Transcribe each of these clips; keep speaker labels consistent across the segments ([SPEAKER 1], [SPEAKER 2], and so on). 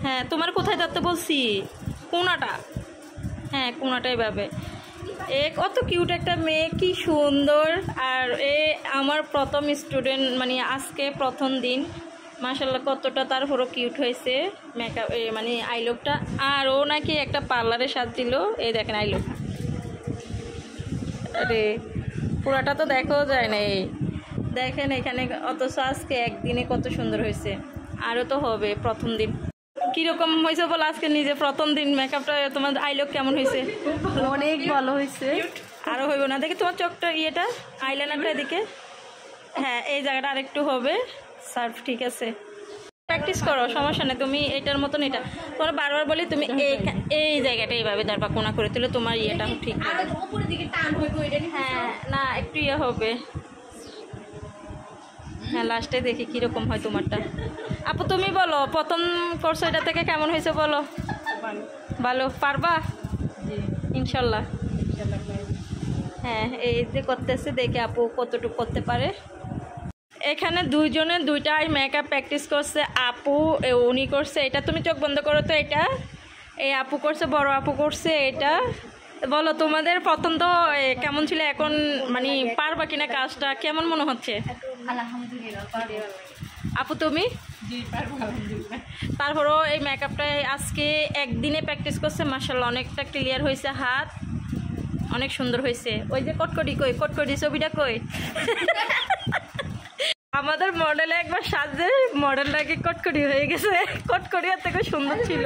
[SPEAKER 1] হ্যাঁ তোমার কোথায় ধরতে বলছি? কোনাটা। হ্যাঁ কোনাটা এভাবে। কত কিউট একটা মেয়ে, কি সুন্দর। আর আমার প্রথম স্টুডেন্ট, মানে আজকে প্রথম দিন। মাশাল্লাহ কতটা তারপরও কিউট হয়েছে মেকআপ, মানে আইলুকটা। আর ও নাকি একটা পার্লারে সাজছিল। এই দেখেন আইলুক, আরে পুরাটা তো দেখাও যায় না। এই দেখেন এখানে, অথচ আজকে একদিনে কত সুন্দর হয়েছে। আরও তো হবে প্রথম দিন। কিরকম হয়েছে বলো আজকে নিজে প্রথম দিন মেকআপটা? তোমার আইলুক কেমন হয়েছে?
[SPEAKER 2] অনেক ভালো হয়েছে।
[SPEAKER 1] আরও হইব না? দেখি তোমার চোখটা, ইয়েটা, আইলাইনারটা এদিকে। হ্যাঁ এই জায়গাটা আরেকটু হবে। সার্ভ ঠিক আছে, প্র্যাকটিস করো, সমস্যা নেই। তুমি এটার মতন এটা তোমার বারবার বলি, তুমি এই জায়গাটা এইভাবে দাঁড়বা কোনা করে তুলে, তোমার ইয়েটা ঠিক হবে। হ্যাঁ না একটু ইয়ে হবে। হ্যাঁ লাস্টে দেখি কীরকম হয় তোমারটা। আপু তুমি বলো, প্রথম কোর্স এটা থেকে কেমন হয়েছে বলো? ভালো। পারবা ইনশাল্লাহ? হ্যাঁ এই যে করতেছে, দেখে আপু কতটুকু করতে পারে। এখানে দুইজনে দুইটাই মেকআপ প্র্যাকটিস করছে। আপু উনি করছে এটা, তুমি চোখ বন্ধ করো তো, এটা এই আপু করছে, বড় আপু করছে এটা। বলো তোমাদের প্রথম তো কেমন ছিল, এখন মানে পারবা কিনা কাজটা, কেমন মনে হচ্ছে? আপু তুমি? তারপরও এই মেকআপটা আজকে একদিনে প্র্যাকটিস করছে, মাশাআল্লাহ অনেকটা ক্লিয়ার হয়েছে, হাত অনেক সুন্দর হয়েছে। ওই যে কটকটি কই, কটকটি ছবিটা কই? আমাদের মডেলে একবার সাজে মডেলটাকে কটকটি হয়ে গেছে। কটকটি আর থেকে সুন্দর ছিল।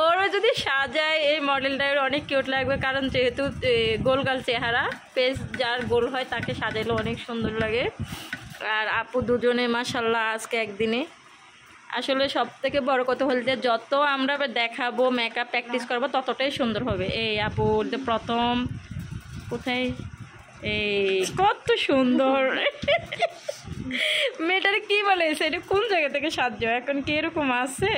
[SPEAKER 1] ওরও যদি সাজায় এই মডেলটার অনেক কিউট লাগবে, কারণ যেহেতু গোলগাল চেহারা, ফেস যার গোল হয় তাকে সাজাইলে অনেক সুন্দর লাগে। আর আপু দুজনে মাশাল্লাহ আজকে একদিনে। আসলে সব থেকে বড় কথা হল যে যত আমরা দেখাবো মেকআপ প্র্যাকটিস করবো ততটাই সুন্দর হবে। এই আপু প্রথম কোথায়, এই কত সুন্দর। মেয়েটারে কি বলে, সেটা কোন জায়গা থেকে সাহায্য, এখন কি এরকম আছে?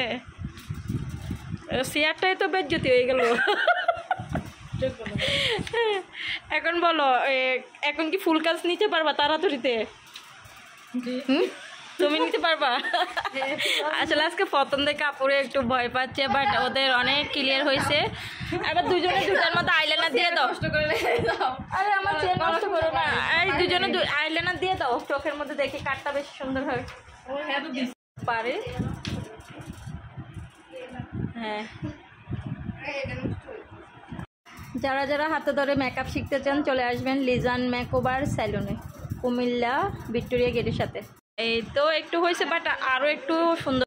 [SPEAKER 1] চেয়ারটাই তো বেজ্জতি হয়ে গেল। এখন বলো, এখন কি ফুল কাজ নিতে পারবা তাড়াতাড়িতে? তুমি নিতে পারবা? আসলে আজকে প্রথম থেকে আপুরে একটু ভয় পাচ্ছে, বাট ওদের অনেক ক্লিয়ার হয়েছে। এবার দুজনে দুটার মধ্যে আইলাইনার দিয়ে দাও। আরে আমার চেন নষ্ট করো না। এই দুজনে আইলাইনার দিয়ে দাও চোখের মধ্যে, দেখি কাটটা বেশি সুন্দর হয় পারে। হ্যাঁ যারা যারা হাতে ধরে মেকআপ শিখতে চান চলে আসবেন লিজান মেকওভার স্যালুনে, কুমিল্লা ভিক্টোরিয়া গেটের সাথে। এই তো একটু হয়েছে, বাট আরও একটু সুন্দর